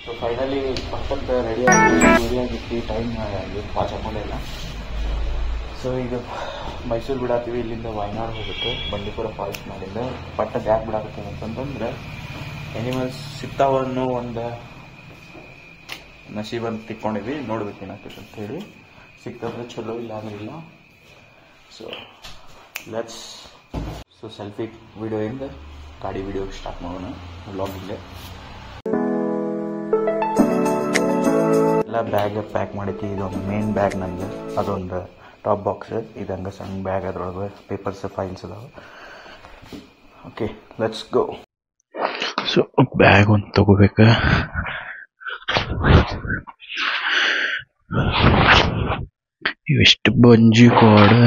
So finally ಪಕ್ಕದ ರೆಡಿಯಾಗಿತ್ತು time watch ಹಾಕೊಂಡಿಲ್ಲ. So ಈಗ ಮೈಸೂರು ಬಿಡಾತೀವಿ, ಇಲ್ಲಿಂದ ವಯನಾಡ್ ಹೋಗುತ್ತೆ ಬಂಡೀಪುರ ಫಾಲ್ಸ್ ಮಾಡಿಂದ. ಪಟ್ಟದ ಯಾಕೆ ಬಿಡಾಕತ್ತೀನಿ ಅಂತಂದ್ರೆ ಎನಿಮಲ್ಸ್ ಸಿಗ್ತಾವನ್ನೋ ಒಂದು ನಸೀಬಂತ ತಿಕ್ಕೊಂಡಿದ್ವಿ, ನೋಡ್ಬೇಕು ಏನಾಗ್ತೈತೆ ಅಂತ ಹೇಳಿ. ಸಿಗ್ತಂದ್ರೆ ಚಲೋ, ಇಲ್ಲ ಅಂದ್ರೆ ಇಲ್ಲ. ಸೊ ಲೆಟ್ಸ್ ಸೆಲ್ಫಿ ವಿಡಿಯೋಯಿಂದ ಗಾಡಿ ವಿಡಿಯೋ ಸ್ಟಾರ್ಟ್ ಮಾಡೋಣ ವ್ಲಾಗಿಂಗ್. ಎಲ್ಲ ಬ್ಯಾಗ್ ಪ್ಯಾಕ್ ಮಾಡೈತಿ. ಇದೊಂದು ಮೇನ್ ಬ್ಯಾಗ್ ನಂದು, ಅದೊಂದು ಟಾಪ್ ಬಾಕ್ಸ್, ಇದಂಗೆ ಸಣ್ಣ ಬ್ಯಾಗ್, ಅದ್ರೊಳಗೆ ಪೇಪರ್ಸ್ ಫೈಲ್ಸ್ ಅದಾವೆ. Okay let's go. So bag ಒಂದು ತಗೋಬೇಕು. ಇವೆಷ್ಟು ಬಂಜಿ ಕೋಡ್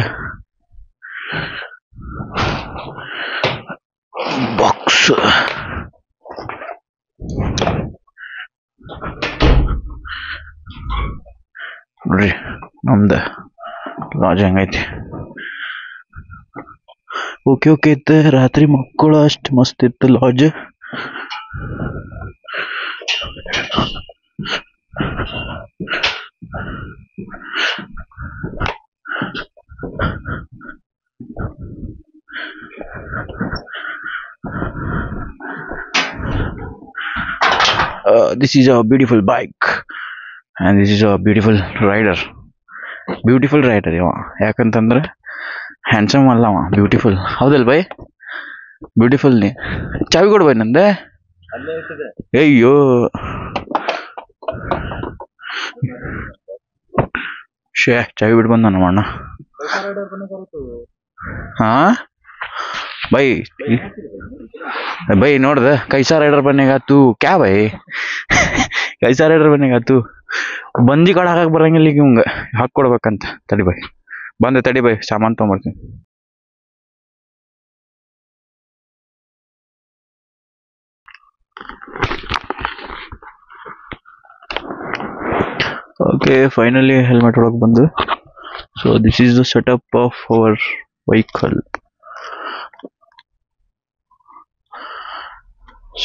ಬಾಕ್ಸ್. ನೋಡ್ರಿ ನಮ್ದು ಲಾಡ್ಜ್ ಹೆಂಗೈತಿ. ಓಕೆ ಓಕೆ ಇತ್ತು. ರಾತ್ರಿ ಮಕ್ಕಳು ಅಷ್ಟು ಮಸ್ತ್ ಇತ್ತು lodge. This is a beautiful bike and this is a beautiful rider. Beautiful rider ಇವ, ಯಾಕಂತಂದ್ರೆ ಹ್ಯಾಂಡ್ಸಮ್ ಅಲ್ಲ ಅವ, ಬ್ಯೂಟಿಫುಲ್. ಹೌದಲ್ ಬೈ? ಬ್ಯೂಟಿಫುಲ್. ನೀ ಚಾವಿ ಕೊಡು ಬೈ ನಂದೆ. ಅಯ್ಯೋ ಶೇ, ಚಾವಿ ಬಿಟ್ಟು ಬಂದ ನಮ್ಮ ಅಣ್ಣ. ಹಾ ಬೈ ಬೈ ನೋಡ್ದ ಕೈಸಾ ರೈಡರ್ ಬನ್ನೇಗ ತೂ ಕ್ಯಾ ಬೈ? ಕೈಸಾ ರೈಡರ್ ಬನ್ನೇಗ ತೂ ಬಂದಿ ಕಾಳು ಹಾಕಕ್ ಬರಂಗಿಲ್ಲ ಈಗ ಇವಂಗ, ಹಾಕೊಡ್ಬೇಕಂತ. ತಡಿ ಬೈ, ಬಂದೆ ತಡಿ ಬೈ, ಸಾಮಾನು ತೊಗೊಂಬರ್ತೀನಿ. ಓಕೆ ಫೈನಲಿ ಹೆಲ್ಮೆಟ್ ಒಳಗೆ ಬಂದು. So this is the setup of our vehicle.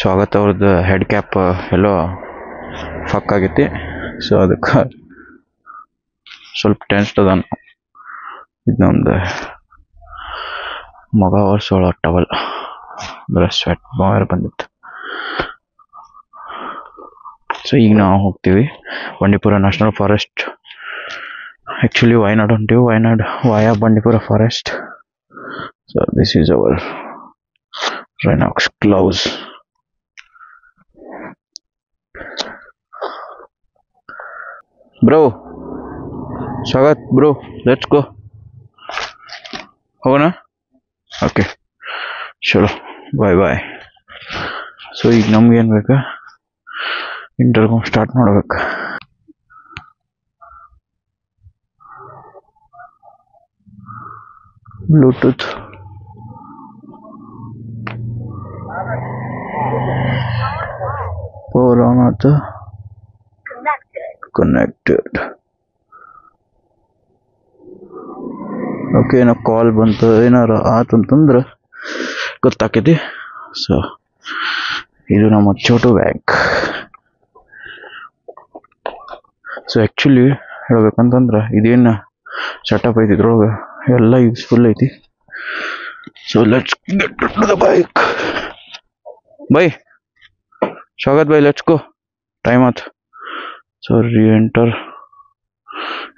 ಸ್ವಾಗತ ಅವ್ರದ್ದು ಹೆಡ್ ಕ್ಯಾಪ್ ಎಲ್ಲೋ ಫಕ್ ಆಗೈತಿ. ಸೊ ಅದಕ್ಕೆ ಸ್ವಲ್ಪ ಟೆನ್ಸ್ಡ್ ಅದ. ಇದು ನಮ್ದು ಮಗ ವರ್ಷೋಳ ಟವಲ್ ಅಂದ್ರೆ ಸ್ವೆಟ್ ಬಾಯರ್ ಬಂದಿತ್ತು. ಸೊ ಈಗ ನಾವು ಹೋಗ್ತೀವಿ Bandipur national forest. Actually Wayanad ಹೊಂಟೀವಿ, Wayanad via Bandipur forest. So this is our Rynox gloves. Bro Swagat bro, let's go. ಹೋಗೋಣ? ಓಕೆ ಚಲೋ, ಬಾಯ್ ಬಾಯ್. ಸೊ ಈಗ ನಮ್ಗೇನು ಬೇಕಾ, ಇಂಟರ್ಕಾಮ್ ಸ್ಟಾರ್ಟ್ ಮಾಡ್ಬೇಕು. ಬ್ಲೂಟೂತ್ ಪವರ್ ಆನ್ ಆಯ್ತು. ಕನೆಕ್ಟೆಡ್. ಓಕೆ, ಏನೋ ಕಾಲ್ ಬಂತು, ಏನಾರು ಆತಂತಂದ್ರೆ ಗೊತ್ತಾಕೈತಿ. ಸೊ ಇದು ನಮ್ಮ ಚೋಟು ಬ್ಯಾಗ್. ಸೊ ಆ್ಯಕ್ಚುಲಿ ಹೇಳ್ಬೇಕಂತಂದ್ರೆ ಇದೇನು ಸೆಟಪ್ ಐತಿ ಇದ್ರೊಳಗೆ ಎಲ್ಲ ಯೂಸ್ಫುಲ್ ಐತಿ. So let's get to the bike. By Swagath by, let's go. Time ಆಯ್ತು. ಸೊ ರೀಎಂಟರ್.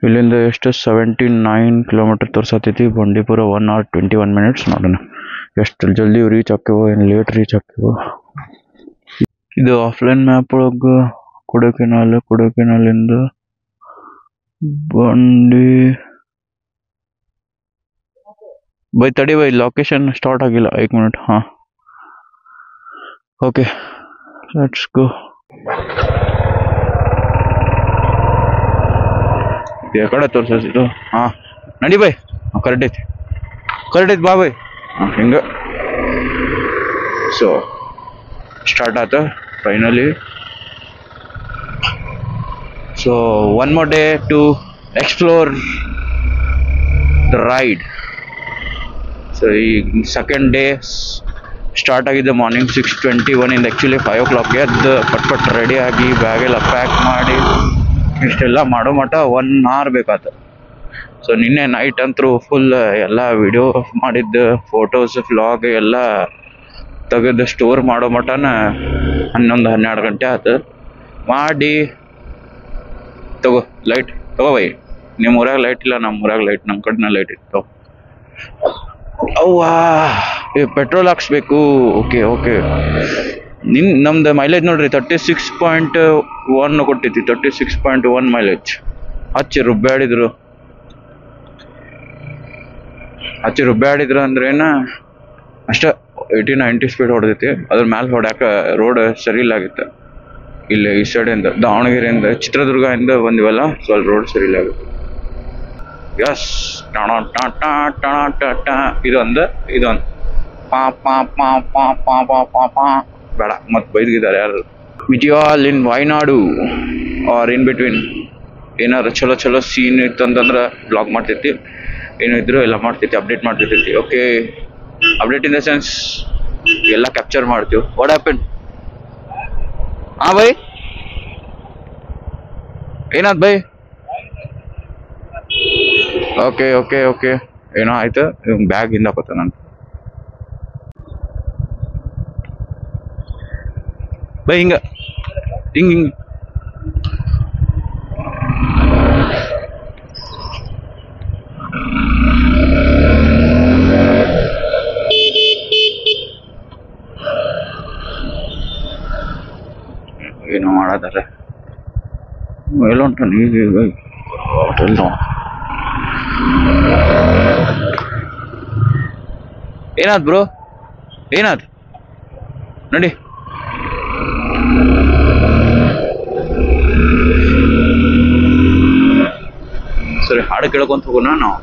ಇಲ್ಲಿಂದ ಎಷ್ಟು 79 ಕಿಲೋಮೀಟರ್ ತೋರ್ಸತ್ತೈತಿ. Bandipur 1 hour 21 minutes. ನೋಡೋಣ ಎಷ್ಟು ಜಲ್ದಿ ರೀಚ್ ಆಗ್ತೇವೋ ಏನು ಲೇಟ್ ರೀಚ್ ಆಗ್ತೇವೋ. ಇದು ಆಫ್ಲೈನ್ ಮ್ಯಾಪ್ ಒಳಗೆ ಕೊಡಕೆನಾಲಿಂದ ಬಂಡಿ. ಬೈ ತಡಿ ಬೈ, ಲೊಕೇಶನ್ ಸ್ಟಾರ್ಟ್ ಆಗಿಲ್ಲ, 1 minute. ಹಾಂ ಓಕೆ ಲೆಟ್ಸ್ ಗೋ. ಕಡೆ ತೋರ್ಸಿದ್ದು. ಹಾಂ ನಡಿ ಬೈ, ಕರೆಕ್ಟ್ ಐತಿ ಬಾ ಬೈ. ಹಿಂಗೆ ಸೊ ಸ್ಟಾರ್ಟ್ ಆಯ್ತು finally. So one more day to explore the ride. So ಈ ಸೆಕೆಂಡ್ ಡೇ ಸ್ಟಾರ್ಟ್ ಆಗಿದ್ದೆ ಮಾರ್ನಿಂಗ್ 6:21 ಇಂದ. ಆ್ಯಕ್ಚುಲಿ 5 o'clockಗೆ ಎದ್ದು ಪಟ್ ರೆಡಿಯಾಗಿ ಬ್ಯಾಗೆಲ್ಲ ಪ್ಯಾಕ್ ಮಾಡಿ ಇಷ್ಟೆಲ್ಲ ಮಾಡೋ ಮಟ್ಟ 1 hour ಬೇಕಾಯ್ತು. ಸೊ ನಿನ್ನೆ ನೈಟ್ ಅಂತೂ ಫುಲ್ ಎಲ್ಲ ವಿಡಿಯೋ ಮಾಡಿದ್ದು, ಫೋಟೋಸ್ ವ್ಲಾಗ್ ಎಲ್ಲ ತೆಗೆದು ಸ್ಟೋರ್ ಮಾಡೋ ಮಟನ 11-12 ಗಂಟೆ ಆಯ್ತು. ಮಾಡಿ ತಗೋ ಲೈಟ್ ತಗೋ ಬೈ. ನಿಮ್ಮ ಊರಾಗ ಲೈಟ್ ಇಲ್ಲ, ನಮ್ಮ ಊರಾಗ ಲೈಟ್, ನಮ್ಮ ಕಡೆನ ಲೈಟ್ ಇತ್ತು. ಅವ್ವಾ ಪೆಟ್ರೋಲ್ ಹಾಕ್ಸ್ಬೇಕು. ಓಕೆ ನಮ್ದು ಮೈಲೇಜ್ ನೋಡ್ರಿ 36.1 ಕೊಟ್ಟೈತಿ. 36.1 ಮೈಲೇಜ್. ಹಚ್ಚಿ ರುಬ್ಬಾಡಿದ್ರು ಅಂದ್ರೇನ ಅಷ್ಟ 80-90 ಸ್ಪೀಡ್ ಹೊಡೆದೈತಿ. ಅದ್ರ ಮ್ಯಾಲೆ ಹೊಡ್ಯಾಕ ರೋಡ್ ಸರಿ ಇಲ್ಲ ಆಗಿತ್ತು. ಇಲ್ಲಿ ಈ ಸೈಡಿಂದ ದಾವಣಗೆರೆಯಿಂದ ಚಿತ್ರದುರ್ಗದಿಂದ ಬಂದಿವಲ್ಲ, ಸ್ವಲ್ಪ ರೋಡ್ ಸರಿ ಇಲ್ಲ ಆಗಿತ್ತು. ಯಸ್ ಇದೊಂದು ಪಾ ಬೇಡ ಮತ್ತೆ ಬೈದಿದ್ದಾರೆ ಯಾರು. ವಿಜಯಾಲ್ ಇನ್ ವಯನಾಡು ಆರ್ ಇನ್ ಬಿಟ್ವೀನ್ ಏನಾರು ಚಲೋ ಸೀನ್ ಇತ್ತಂತಂದ್ರೆ ಬ್ಲಾಗ್ ಮಾಡ್ತೈತಿ, ಏನು ಇದ್ರು ಎಲ್ಲ ಮಾಡ್ತೈತಿ, ಅಪ್ಡೇಟ್ ಮಾಡ್ತಿರ್ತೈತಿ. Okay, update in the sense ಎಲ್ಲ ಕ್ಯಾಪ್ಚರ್ ಮಾಡ್ತೀವಿ. What happen? ಹಾ ಬೈ, ಏನಾದ್ ಬೈ? ಓಕೆ ಏನೋ ಆಯ್ತು. ಬ್ಯಾಗ್ ಇಂದ ಹಾಕೋತ ನಾನು ಬೈ. ಹಿಂಗ ಏನೋ ಮಾಡದಾರೆ. ಎಲ್ಲ ಉಂಟು ಈಗ ಹೋಟೆಲ್. ಏನಾದ್ ಬ್ರೋ? ಏನಾದ್ ನೋಡಿ. ಸರಿ, ಹಾಡು ಕೇಳ್ಕೊಂತ ಹೋಗೋಣ ನಾವು.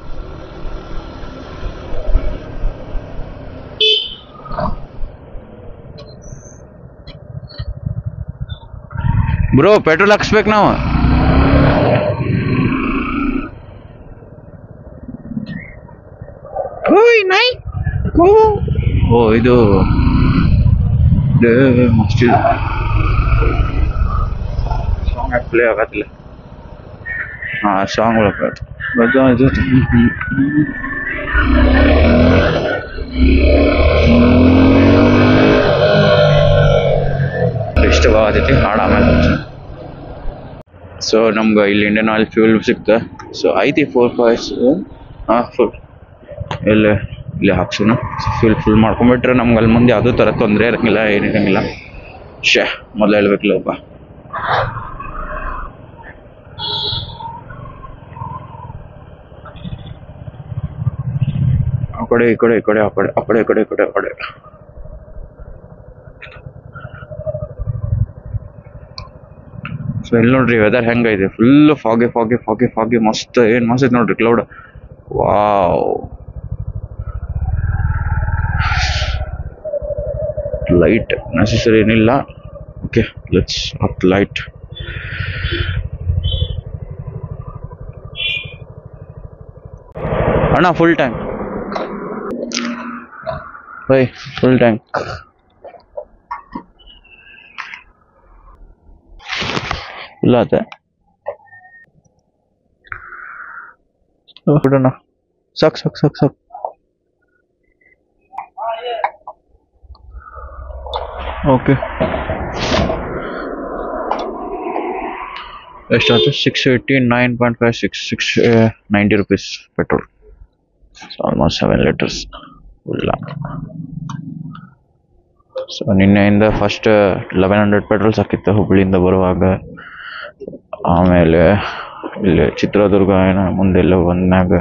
ಬ್ರೋ ಪೆಟ್ರೋಲ್ ಹಾಕ್ಸ್ಬೇಕು ನಾವು. ಓ ಇದು ಮಸ್ತ್ ಸಾಂಗ್ ಪ್ಲೇ ಆಗತ್ತಿಲ್ಲ. ಸಾಂಗ್ ಇಷ್ಟವಾಗತೈತಿ ಹಾಡು. ಆಮೇಲೆ ಸೊ ನಮ್ಗೆ ಇಲ್ಲಿ ಇಂಡಿಯನ್ ಆಯಿಲ್ ಫ್ಯೂಲ್ ಸಿಗ್ತದೆ. ಸೊ ಐತಿ 4 ಪಾಯಿಂಟ್ಸ್ ಫುಲ್ ಇಲ್ಲಿ ಹಾಕ್ಸೋಣ. ಫುಲ್ ಮಾಡ್ಕೊಂಡ್ಬಿಟ್ರೆ ನಮ್ಗೆ ಅಲ್ಲಿ ಮುಂದೆ ಯಾವುದೂ ಥರ ತೊಂದರೆ ಇರಂಗಿಲ್ಲ, ಏನಿರಂಗಿಲ್ಲ. ಮೊದಲು ಹೇಳ್ಬೇಕಿಲ್ಲಪ್ಪ. ಆ ಕಡೆ ಈ ಕಡೆ. ಸೊ ಇಲ್ಲಿ ನೋಡ್ರಿ ವೆದರ್ ಹೆಂಗೈತೆ. ಫುಲ್ ಫಾಗಿ ಮಸ್ತ್. ಏನ್ ಮಸ್ತ್ ಐತೆ ನೋಡ್ರಿ ಕ್ಲೌಡ್. ವಾವ್, ಲೈಟ್ ನೆಸೆಸರಿ ಏನಿಲ್ಲ. Okay, let's up light. ಅಣ್ಣ ಫುಲ್ ಟ್ಯಾಂಕ್ ಬೈ, ಫುಲ್ ಟ್ಯಾಂಕ್. ಇಲ್ಲ ಆತ ಬಿಡೋಣ. ಸಾಕು. ಓಕೆ, ಎಷ್ಟಾಯ್ತು? 689.56, 690 rupees ಪೆಟ್ರೋಲ್. ಆಲ್ಮೋಸ್ಟ್ 7 liters ಇಲ್ಲ. ಸೊ ನಿನ್ನೆಯಿಂದ ಫಸ್ಟ್ 1100 ಪೆಟ್ರೋಲ್ ಸಾಕಿತ್ತು ಹುಬ್ಳಿಯಿಂದ ಬರುವಾಗ. ಆಮೇಲೆ ಇಲ್ಲಿ ಚಿತ್ರದುರ್ಗ ಮುಂದೆಲ್ಲ ಬಂದಾಗ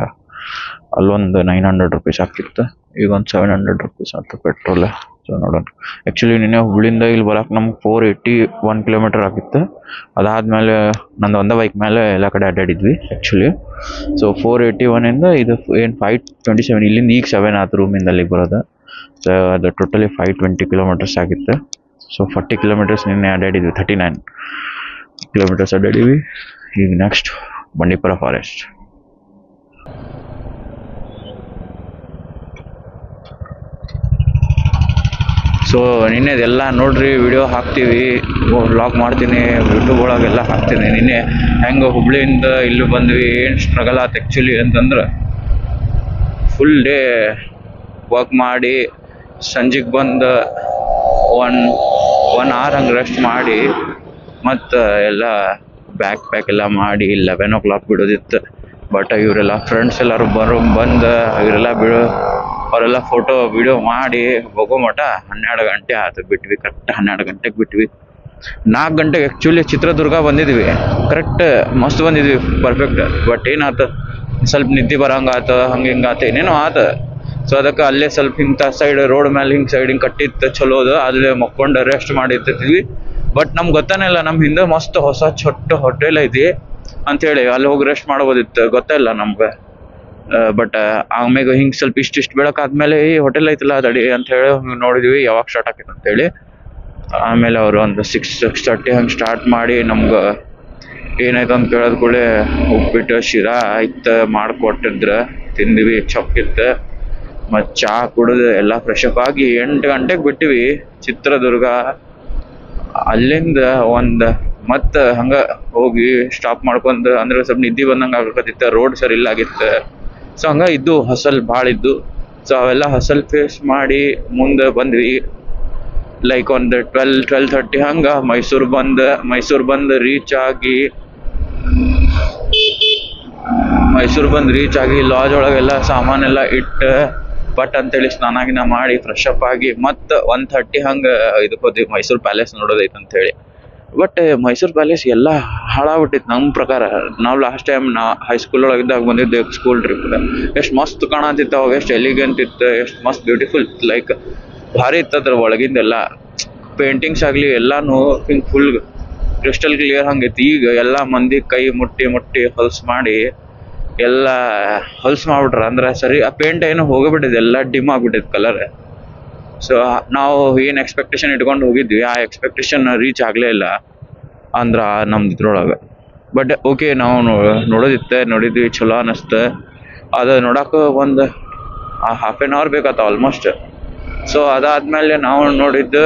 ಅಲ್ಲೊಂದು 900 rupees ಹಾಕಿತ್ತು. ಈಗ ಒಂದು 700 rupees ಆಯ್ತು ಪೆಟ್ರೋಲ್. ಸೊ ನೋಡೋಣ. ಆ್ಯಕ್ಚುಲಿ ನಿನ್ನೆ ಹುಬ್ಳಿಯಿಂದ ಇಲ್ಲಿ ಬರೋಕೆ ನಮ್ಗೆ 481 kilometer ಆಗಿತ್ತು. ಅದಾದಮೇಲೆ ನಂದು ಒಂದೇ ಬೈಕ್ ಮೇಲೆ ಎಲ್ಲ ಕಡೆ ಅಡ್ಡಾಡಿದ್ವಿ ಆ್ಯಕ್ಚುಲಿ. ಸೊ 481 ಇಂದ ಇದು ಏನು 527, ಇಲ್ಲಿಂದ ಈಗ 7 ಆಯ್ತು ರೂಮಿಂದ ಅಲ್ಲಿಗೆ ಬರೋದು. ಸೊ ಅದು ಟೋಟಲಿ 520 kilometers ಆಗಿತ್ತು. ಸೊ 40 kilometers ನಿನ್ನೆ ಅಡ್ಡಾಡಿದ್ವಿ, 39 kilometers ಅಡ್ಡಾಡಿವಿ. ಈಗ ನೆಕ್ಸ್ಟ್ ಬಂಡೀಪುರ ಫಾರೆಸ್ಟ್. ಸೊ ನಿನ್ನೆದೆಲ್ಲ ನೋಡ್ರಿ, ವಿಡಿಯೋ ಹಾಕ್ತೀವಿ, ವ್ಲಾಗ್ ಮಾಡ್ತೀನಿ, ಯೂಟ್ಯೂಬ್ ಒಳಗೆಲ್ಲ ಹಾಕ್ತೀನಿ. ನಿನ್ನೆ ಹೆಂಗೆ ಹುಬ್ಳಿಯಿಂದ ಇಲ್ಲಿ ಬಂದ್ವಿ, ಏನು ಸ್ಟ್ರಗಲ್ ಆಯ್ತು ಆ್ಯಕ್ಚುಲಿ ಅಂತಂದ್ರೆ, ಫುಲ್ ಡೇ ವರ್ಕ್ ಮಾಡಿ ಸಂಜೆಗೆ ಬಂದು ಒನ್ ಅವರ್ ಹಂಗೆ ರೆಸ್ಟ್ ಮಾಡಿ ಮತ್ತು ಎಲ್ಲ ಪ್ಯಾಕ್ ಎಲ್ಲ ಮಾಡಿ 11 o'clock ಬಿಡೋದಿತ್ತು. ಬಟ್ ಇವರೆಲ್ಲ ಫ್ರೆಂಡ್ಸ್ ಎಲ್ಲರೂ ಬಂದು ಇವರೆಲ್ಲ ಅವರೆಲ್ಲ ಫೋಟೋ ವಿಡಿಯೋ ಮಾಡಿ ಹೋಗೋ ಮಟ 12 ಗಂಟೆ ಆಯ್ತು. ಬಿಟ್ವಿ ಕರೆಕ್ಟ್ 12 ಗಂಟೆಗೆ ಬಿಟ್ವಿ. 4 ಗಂಟೆಗೆ ಆ್ಯಕ್ಚುಲಿ ಚಿತ್ರದುರ್ಗ ಬಂದಿದ್ವಿ, ಕರೆಕ್ಟ್ ಮಸ್ತ್ ಬಂದಿದ್ವಿ, ಪರ್ಫೆಕ್ಟ್. ಬಟ್ ಏನಾಯ್ತು, ಸ್ವಲ್ಪ ನಿದ್ದೆ ಬರಂಗಾತ, ಹಂಗೆ ಹಿಂಗಾತ, ಏನೇನೋ ಆತ. ಸೊ ಅದಕ್ಕೆ ಅಲ್ಲೇ ಸ್ವಲ್ಪ ಇಂಥ ಸೈಡ್ ರೋಡ್ ಮೇಲೆ ಹಿಂಗೆ ಸೈಡ್ ಹಿಂಗೆ ಕಟ್ಟಿತ್ತು, ಚಲೋದು, ಅಲ್ಲೇ ಮಕ್ಕೊಂಡು ರೆಸ್ಟ್ ಮಾಡಿರ್ತಿದ್ವಿ. ಬಟ್ ನಮ್ಗೆ ಗೊತ್ತಾನೇ ಇಲ್ಲ, ನಮ್ಮ ಹಿಂದೆ ಮಸ್ತ್ ಹೊಸ ಚೊಟ್ಟ ಹೋಟೆಲ್ ಐತಿ ಅಂಥೇಳಿ ಅಲ್ಲಿ ಹೋಗಿ ರೆಸ್ಟ್ ಮಾಡ್ಬೋದಿತ್ತು, ಗೊತ್ತಿಲ್ಲ ನಮ್ಗೆ. ಬಟ್ ಆಮ್ಯಾಗ ಹಿಂಗೆ ಸ್ವಲ್ಪ ಇಷ್ಟಿಷ್ಟು ಬೆಳಕಾದ್ಮೇಲೆ ಈ ಹೋಟೆಲ್ ಐತಲ್ಲ ತಡಿ ಅಂತ ಹೇಳಿ ನೋಡಿದ್ವಿ ಯಾವಾಗ ಸ್ಟಾರ್ಟ್ ಆಕೈತೆ ಅಂತೇಳಿ. ಆಮೇಲೆ ಅವರು ಒಂದು 6:30 ಹಂಗೆ ಸ್ಟಾರ್ಟ್ ಮಾಡಿ ನಮ್ಗೆ ಏನಾಯ್ತು ಅಂತ ಕೇಳೋದ್ ಕೂಡಲೇ ಉಪ್ಪಿಟ್ಟು ಶಿರಾ ಇತ್ತು ಮಾಡಿಕೊಟ್ಟಿದ್ರು, ತಿಂದ್ವಿ, ಚೊಕ್ಕಿತ್ತು. ಮತ್ತು ಚಹಾ ಕುಡಿದು ಎಲ್ಲ ಫ್ರೆಶ್ ಅಪ್ ಆಗಿ 8 ಗಂಟೆಗೆ ಬಿಟ್ಟಿವಿ ಚಿತ್ರದುರ್ಗ. ಅಲ್ಲಿಂದ ಮತ್ತೆ ಹಂಗೆ ಹೋಗಿ ಸ್ಟಾಪ್ ಮಾಡ್ಕೊಂಡು, ಅಂದ್ರೆ ಸ್ವಲ್ಪ ನಿದ್ದೆ ಬಂದಂಗೆ ಆಗಕತ್ತಿತ್ತು, ರೋಡ್ ಸರಿ ಇಲ್ಲ ಆಗಿತ್ತು. ಸೊ ಹಂಗೆ ಇದ್ದು ಹಸಲ್ ಭಾಳ ಇದ್ದು. ಸೊ ಅವೆಲ್ಲ ಹಸಲ್ ಫೇಸ್ ಮಾಡಿ ಮುಂದೆ ಬಂದ್ವಿ. ಲೈಕ್ ಒಂದು 12:30 ಹಂಗೆ ಮೈಸೂರು ಬಂದು ರೀಚ್ ಆಗಿ ಲಾಜ್ ಒಳಗೆಲ್ಲ ಸಾಮಾನೆಲ್ಲ ಇಟ್ಟು ಬಟ್ ಅಂತೇಳಿ ಸ್ನಾನ ಮಾಡಿ ಫ್ರೆಶ್ ಅಪ್ ಆಗಿ ಮತ್ತೆ 1:30 ಹಂಗೆ ಇದಕ್ಕೆ ಹೋದ್ವಿ, ಮೈಸೂರು ಪ್ಯಾಲೇಸ್ ನೋಡೋದೈತೆ ಅಂತೇಳಿ. ಬಟ್ ಮೈಸೂರು ಪ್ಯಾಲೇಸ್ ಎಲ್ಲ ಹಾಳಾಗ್ಬಿಟ್ಟಿತ್ತು ನಮ್ಮ ಪ್ರಕಾರ. ನಾವು ಲಾಸ್ಟ್ ಟೈಮ್ ಹೈಸ್ಕೂಲ್ ಒಳಗಿದ್ದಾಗ ಬಂದಿದ್ದೆ ಸ್ಕೂಲ್ ಟ್ರಿಪ್. ಎಷ್ಟು ಮಸ್ತ್ ಕಾಣತಿತ್ತು ಅವಾಗ, ಎಷ್ಟು ಎಲಿಗೆಂಟ್ ಇತ್ತು, ಎಷ್ಟು ಮಸ್ತ್ ಬ್ಯೂಟಿಫುಲ್, ಲೈಕ್ ಭಾರಿ ಇತ್ತು ಅದ್ರ ಒಳಗಿಂದೆಲ್ಲ. ಪೇಂಟಿಂಗ್ಸ್ ಆಗಲಿ ಎಲ್ಲಾನು ಹಿಂಗೆ ಫುಲ್ ಕ್ರಿಸ್ಟಲ್ ಕ್ಲಿಯರ್ ಹಂಗೈತಿ. ಈಗ ಎಲ್ಲ ಮಂದಿ ಕೈ ಮುಟ್ಟಿ ಹೊಲ್ಸ್ ಮಾಡಿ ಎಲ್ಲ ಹೊಲ್ಸ್ ಮಾಡ್ಬಿಟ್ರ, ಅಂದ್ರೆ ಸರಿ ಆ ಪೇಂಟ್ ಏನೋ ಹೋಗಿಬಿಟ್ಟಿದೆ, ಎಲ್ಲ ಡಿಮ್ ಆಗ್ಬಿಟ್ಟಿದೆ ಕಲರ್. ಸೊ ನಾವು ಏನು ಎಕ್ಸ್ಪೆಕ್ಟೇಷನ್ ಇಟ್ಕೊಂಡು ಹೋಗಿದ್ವಿ, ಆ ಎಕ್ಸ್ಪೆಕ್ಟೇಷನ್ ರೀಚ್ ಆಗಲೇ ಇಲ್ಲ ಅಂದ್ರೆ ನಮ್ದು ಇದ್ರೊಳಗೆ. ಬಟ್ ಓಕೆ, ನಾವು ನೋಡಿದ್ವಿ, ಚಲೋ ಅನ್ನಿಸ್ತು. ಅದು ನೋಡೋಕೆ ಒಂದು ಹಾಫ್ ಆನ್ ಅವರ್ ಬೇಕಾಯ್ತು ಆಲ್ಮೋಸ್ಟ್. ಸೊ ಅದಾದ್ಮೇಲೆ ನಾವು ನೋಡಿದ್ದು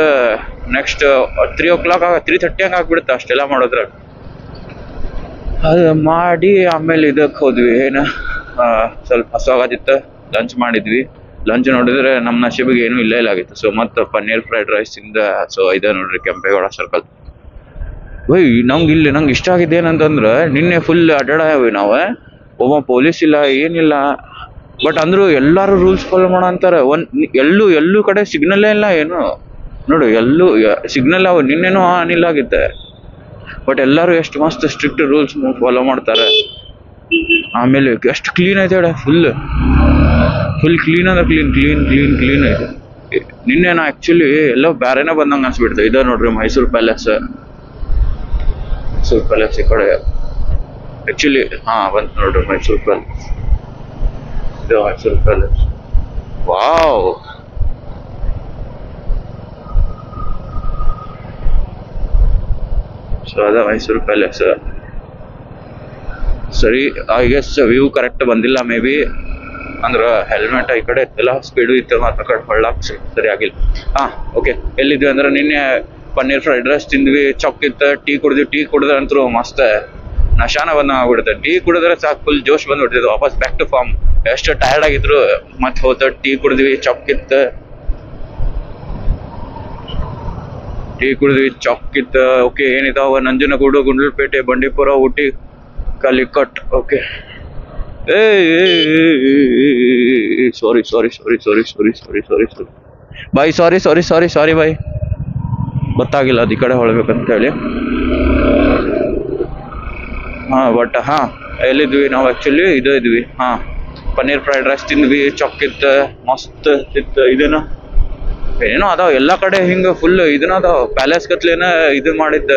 ನೆಕ್ಸ್ಟ್ 3 o'clock 3:30 ಹಂಗೆ ಆಗ್ಬಿಡುತ್ತೆ ಅಷ್ಟೆಲ್ಲ ಮಾಡೋದ್ರಾಗ. ಅದು ಮಾಡಿ ಆಮೇಲೆ ಇದಕ್ಕೆ ಹೋದ್ವಿ, ಏನು ಸ್ವಲ್ಪ ಹಸುವಾಗತ್ತಿತ್ತು, ಲಂಚ್ ಮಾಡಿದ್ವಿ. ಲಂಚ್ ನೋಡಿದ್ರೆ ನಮ್ಮ ನಶೀಬಿಗೆ ಏನೂ ಇಲ್ಲ ಆಗಿತ್ತು. ಸೊ ಮತ್ತು ಪನ್ನೀರ್ ಫ್ರೈಡ್ ರೈಸ್ ಇಂದ. ಸೊ ಇದೆ ನೋಡ್ರಿ ಕೆಂಪೇಗೌಡ ಸರ್ಕಲ್. ನಂಗೆ ಇಷ್ಟ ಆಗಿದ್ದು ಏನಂತಂದ್ರೆ, ನಿನ್ನೆ ಫುಲ್ ಅಡ್ಡಾಡವಿ ನಾವು, ಒಬ್ಬ ಪೊಲೀಸ್ ಇಲ್ಲ ಏನಿಲ್ಲ. ಬಟ್ ಅಂದ್ರು ಎಲ್ಲರೂ ರೂಲ್ಸ್ ಫಾಲೋ ಮಾಡೋ ಅಂತಾರೆ. ಎಲ್ಲೂ ಕಡೆ ಸಿಗ್ನಲ್ಲೇ ಇಲ್ಲ ಏನು ನೋಡು, ಎಲ್ಲೂ ಸಿಗ್ನಲ್ ಅವ. ನಿನ್ನೆನೂ ಅನಿಲ್ ಆಗಿತ್ತೆ. ಬಟ್ ಎಲ್ಲರೂ ಎಷ್ಟು ಮಸ್ತ್ ಸ್ಟ್ರಿಕ್ಟ್ ರೂಲ್ಸ್ ಫಾಲೋ ಮಾಡ್ತಾರೆ. ಆಮೇಲೆ ಎಷ್ಟು ಕ್ಲೀನ್ ಐತೆ ಹೇಳ, ಫುಲ್ ಕ್ಲೀನ್ ಅಂದ್ರೆ ಕ್ಲೀನ್ ಐತೆ. ನಿನ್ನೆ ನಾ ಆ್ಯಕ್ಚುಲಿ ಎಲ್ಲೋ ಬೇರೆನೇ ಬಂದಂಗೆ ಅನ್ಸ್ಬಿಡ್ತು. ಇದೆ ನೋಡ್ರಿ ಮೈಸೂರು ಪ್ಯಾಲೇಸ್ ಈ ಕಡೆ ಆ್ಯಕ್ಚುಲಿ. ಬಂತು ನೋಡ್ರಿ ಮೈಸೂರು ಪ್ಯಾಲೇಸ್. ಇದು ಮೈಸೂರು ಪ್ಯಾಲೇಸ್. ವಾವ್, ಸೊ ಅದ ಮೈಸೂರು ಪ್ಯಾಲೇಸ್. ಸರಿ, ಐ ಗೆಸ್ ವ್ಯೂ ಕರೆಕ್ಟ್ ಬಂದಿಲ್ಲ ಮೇ ಬಿ, ಅಂದ್ರೆ ಹೆಲ್ಮೆಟ್ ಈ ಕಡೆ ಎಲ್ಲ ಸ್ಪೀಡು ಇತ್ತು, ಮತ್ತು ಕಡೆ ಹೊಳ್ಳಾಕ್ ಸರಿ ಆಗಿಲ್ಲ. ಓಕೆ, ಎಲ್ಲಿದ್ವಿ ಅಂದ್ರೆ ನಿನ್ನೆ ಪನ್ನೀರ್ ಫ್ರೈಡ್ ರೈಸ್ ತಿಂದ್ವಿ, ಚೊಕ್ಕಿತ್ತು, ಟೀ ಕುಡಿದ್ರೆ ಅಂತೂ ಮಸ್ತ್ ನಶಾನ ಬಂದಂಗೆ ಆಗ್ಬಿಡುತ್ತೆ. ಟೀ ಕುಡಿದ್ರೆ ಸಾಕು, ಫುಲ್ ಜೋಶ್ ಬಂದ್ಬಿಡ್ತಿದ್ದು, ವಾಪಸ್ ಬ್ಯಾಕ್ ಟು ಫಾರ್ಮ್. ಎಷ್ಟು ಟಯರ್ಡ್ ಆಗಿದ್ರು ಮತ್ತೆ ಹೋದ ಟೀ ಕುಡಿದ್ವಿ, ಚೊಕ್ಕಿತ್ತು. ಓಕೆ, ಏನಿದಾವ ನಂಜನಗೂಡು, ಗುಂಡ್ಲುಪೇಟೆ, ಬಂಡೀಪುರ, ಊಟಿ, ಕಾಲಿಕಟ್. ಓಕೆ, ಸಾರಿ ಬಾಯ್, ಗೊತ್ತಾಗಿಲ್ಲ ಅದು ಈ ಕಡೆ ಹೊಳ್ಬೇಕಂತ ಹೇಳಿ. ಬಟ್ ಎಲ್ಲಿದ್ವಿ ನಾವು ಆ್ಯಕ್ಚುಲಿ, ಇದ್ವಿ. ಪನ್ನೀರ್ ಫ್ರೈಡ್ ರೈಸ್ ತಿಂದ್ವಿ, ಚೊಕ್ಕಿತ್ತು, ಮಸ್ತ್ ಇತ್ತು. ಏನೋ ಅದಾವ ಎಲ್ಲ ಕಡೆ ಹಿಂಗೆ ಫುಲ್ ಅದಾವ, ಪ್ಯಾಲೇಸ್ ಕತ್ಲೇನ ಇದು ಮಾಡಿದ್ದ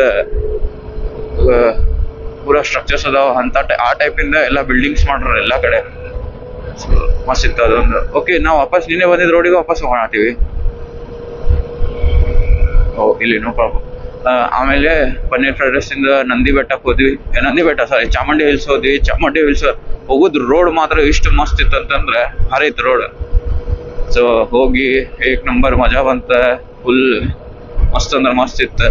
ಪೂರಾ ಸ್ಟ್ರಕ್ಚರ್ಸ್ ಅದಾವ ಅಂತ. ಆ ಟೈಪಿಂದ ಎಲ್ಲ ಬಿಲ್ಡಿಂಗ್ಸ್ ಮಾಡ್ರ ಎಲ್ಲ ಕಡೆ. ಮಸ್ತ್ ಇತ್ತು ಅದೊಂದು. ಓಕೆ, ನಾವು ವಾಪಸ್ ನಿನ್ನೆ ಬಂದಿದ್ದ ರೋಡಿಗೆ ವಾಪಸ್ ಹೋಗ್ತೀವಿ. ಇಲ್ಲಿ ನೋ ಪ್ರಾಬ್ಲಮ್. ಆಮೇಲೆ ಪನ್ನೀರ್ ಫ್ರೈಡ್ ರೈಸ್ ಇಂದ ನಂದಿ ಬೆಟ್ಟಕ್ಕೆ ಹೋದ್ವಿ. ಚಾಮುಂಡಿ ಹಿಲ್ಸ್ ಹೋದ್ವಿ. ಚಾಮುಂಡಿ ಹಿಲ್ಸ್ ಹೋಗುದ್ ರೋಡ್ ಮಾತ್ರ ಇಷ್ಟು ಮಸ್ತ್ ಇತ್ತು ಅಂತಂದ್ರೆ ಭಾರಿ ಇತ್ತು ರೋಡ್. ಸೊ ಹೋಗಿ 1 ನಂಬರ್ ಮಜಾ ಬಂತ. ಫುಲ್ ಮಸ್ತ್ ಅಂದ್ರೆ ಮಸ್ತ್ ಇತ್ತು.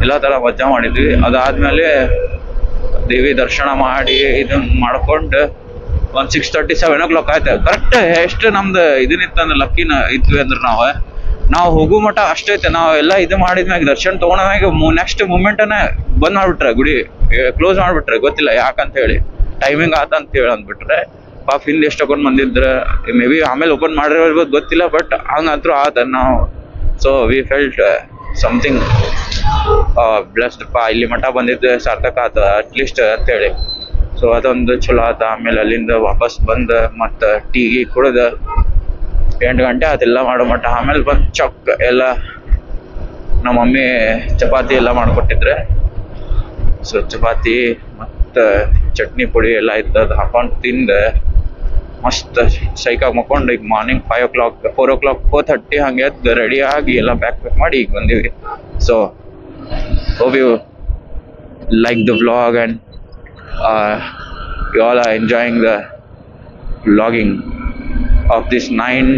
ಎಲ್ಲ ತರ ಮಜಾ ಮಾಡಿದ್ವಿ. ಅದಾದ್ಮೇಲೆ ದೇವಿ ದರ್ಶನ ಮಾಡಿ ಇದನ್ನ ಮಾಡ್ಕೊಂಡು ಒಂದ್ 6:30 7 o'clock ಆಯ್ತು. ಕರೆಕ್ಟ್ ಎಷ್ಟು ನಮ್ದು ಇದನ್ನಿತ್ತಂದ್ರೆ ಲಕ್ಕಿನ ಇದ್ವಿ ಅಂದ್ರೆ ನಾವು ಹೋಗೋ ಮಠ ಅಷ್ಟೈತೆ. ನಾವು ಎಲ್ಲ ಇದು ಮಾಡಿದ್ಮ್ಯಾಗ ದರ್ಶನ ತಗೊಂಡಮ್ಯಾಗ ನೆಕ್ಸ್ಟ್ ಮೂಮೆಂಟನ್ನ ಬಂದ್ ಮಾಡ್ಬಿಟ್ರೆ, ಗುಡಿ ಕ್ಲೋಸ್ ಮಾಡ್ಬಿಟ್ರೆ, ಗೊತ್ತಿಲ್ಲ ಯಾಕಂತ ಹೇಳಿ, ಟೈಮಿಂಗ್ ಆತಂತ ಹೇಳಿ ಅಂದ್ಬಿಟ್ರೆ. ಪಾಪ ಹಿಂದೆ ಎಷ್ಟು ತಗೊಂಡ್ ಬಂದಿದ್ರ, ಮೇ ಬಿ ಆಮೇಲೆ ಓಪನ್ ಮಾಡಿರ್ಬೋದು ಗೊತ್ತಿಲ್ಲ, ಬಟ್ ಹಂಗಂತೂ ಆತ ನಾವು. So we felt something blessed ಪಾ, ಇಲ್ಲಿ ಮಠ ಬಂದಿದ್ದು ಸಾರ್ಥಕ ಆತ ಅಟ್ಲೀಸ್ಟ್ ಅಂತೇಳಿ. ಸೊ ಅದೊಂದು ಚಲೋ ಆತ. ಆಮೇಲೆ ಅಲ್ಲಿಂದ ವಾಪಸ್ ಬಂದ ಮತ್ತ ಟೀ ಕುಡ್ದ 8 ಗಂಟೆ ಅದೆಲ್ಲ ಮಾಡೋ ಮಟ್ಟ. ಆಮೇಲೆ ಬಂದು ಚೊಕ್ ಎಲ್ಲ ನಮ್ಮ ಮಮ್ಮಿ ಚಪಾತಿ ಎಲ್ಲ ಮಾಡ್ಕೊಟ್ಟಿದ್ರೆ. ಸೊ ಚಪಾತಿ ಮತ್ತ ಚಟ್ನಿ ಪುಡಿ ಎಲ್ಲ ಇದ್ದದ್ದು ಹಾಕೊಂಡು ತಿಂದ ಮಸ್ತ್ ಸೈಕಾಗಿ ಮಕ್ಕೊಂಡು ಈಗ ಮಾರ್ನಿಂಗ್ 5 o'clock 4 o'clock 4:30 ಹಂಗೆ ಎದ್ದು ರೆಡಿ ಆಗಿ ಎಲ್ಲ ಪ್ಯಾಕ್ ಮಾಡಿ ಈಗ ಬಂದೀವಿ. So hope you like the vlog and you all are enjoying the vlogging of this 9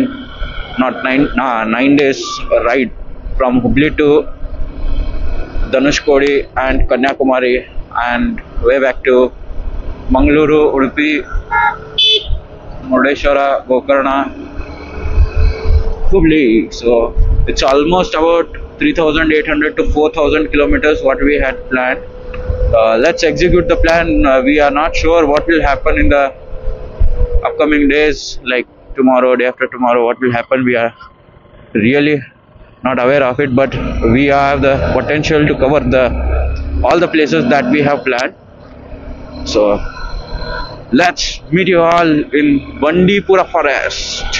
days ride from Hubli to Dhanushkodi and Kanyakumari and way back to Mangaluru, Udupi, Murdeshwara, Gokarna, Hubli. So it's almost about 3,800 to 4,000 kilometers what we had planned. Let's execute the plan. We are not sure what will happen in the upcoming days, like tomorrow, day after tomorrow, what will happen. We are really not aware of it, but we have the potential to cover all the places that we have planned. So let's meet you all in Bandipura forest.